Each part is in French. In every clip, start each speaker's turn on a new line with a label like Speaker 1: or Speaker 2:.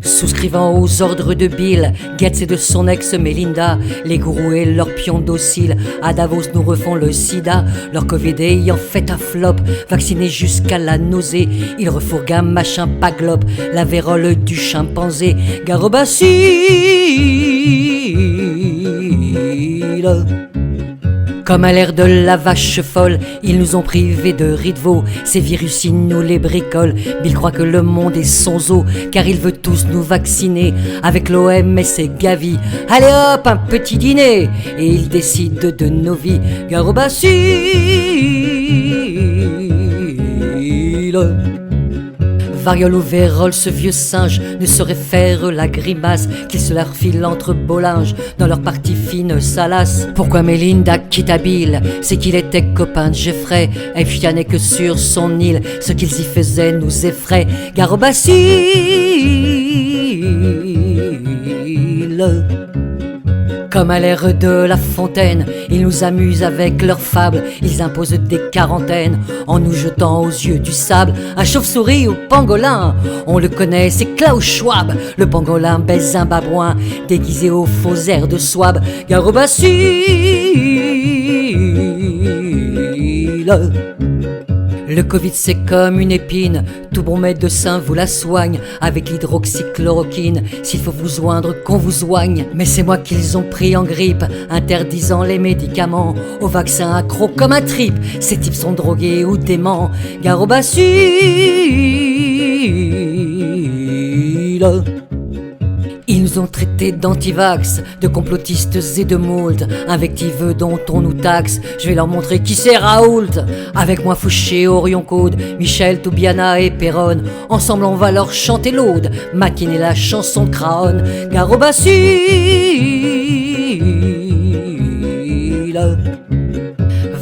Speaker 1: Souscrivant aux ordres de Bill Gates et de son ex Melinda, les gourous et leurs pions dociles à Davos nous refont le sida. Leur Covid ayant fait un flop, vaccinés jusqu'à la nausée, ils refourguent un machin paglobe, la vérole du chimpanzé, garobacille. Comme à l'ère de la vache folle, ils nous ont privés de riz de veau. Ces virus, ils nous les bricolent. Bill croit que le monde est son zoo, car il veut tous nous vacciner avec l'OMS et Gavi. Allez hop, un petit dîner, et il décide de nos vies. Garobacille. Variole ou vérole, ce vieux singe ne saurait faire la grimace qu'il se la refile entre beaux linges dans leur partie fine salace. Pourquoi Melinda quitte à Bill? C'est qu'il était copain de Jeffrey et fianait que sur son île. Ce qu'ils y faisaient nous effraie. Garobacille. Comme à l'ère de La Fontaine, ils nous amusent avec leurs fables. Ils imposent des quarantaines en nous jetant aux yeux du sable. Un chauve-souris ou pangolin, on le connaît, c'est Klaus Schwab. Le pangolin baise un babouin déguisé aux faux airs de Swab. Garobacille. Le Covid c'est comme une épine, tout bon médecin vous la soigne avec l'hydroxychloroquine. S'il faut vous joindre, qu'on vous soigne. Mais c'est moi qu'ils ont pris en grippe, interdisant les médicaments aux vaccins accros comme un trip. Ces types sont drogués ou déments. Garobacille. Ils nous ont traités d'antivax, de complotistes et de moult, invectives dont on nous taxe. Je vais leur montrer qui c'est Raoult. Avec moi Fouché, Orion Code, Michel, Toubiana et Perron. Ensemble on va leur chanter l'aude, maquiner la chanson de Craon. Garobacille.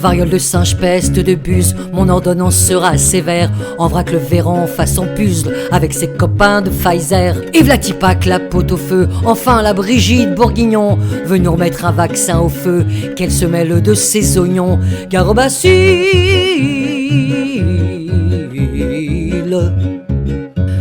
Speaker 1: Variole de singe, peste de buse, mon ordonnance sera sévère. En vrac le Véran fasse son puzzle avec ses copains de Pfizer. Et Vlatipac la pote au feu, enfin la Brigitte Bourguignon veut nous remettre un vaccin au feu, qu'elle se mêle de ses oignons. Garobacille.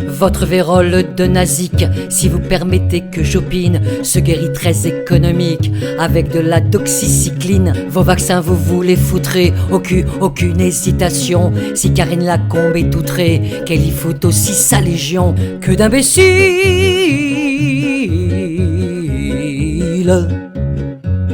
Speaker 1: Votre vérole de nazique, si vous permettez que j'opine, se guérit très économique avec de la doxycycline. Vos vaccins vous vous les foutrez au cul, aucune hésitation. Si Karine Lacombe est outrée, qu'elle y fout aussi sa légion. Que d'imbéciles.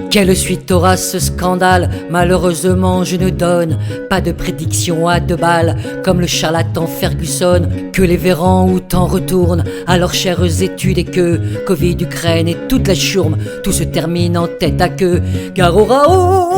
Speaker 1: Quelle suite aura ce scandale? Malheureusement je ne donne pas de prédiction à 2 balles, comme le charlatan Ferguson. Que les Vérans ou t'en retournent à leurs chères études et que Covid, Ukraine et toute la chourme, tout se termine en tête à queue. Garo Raoult.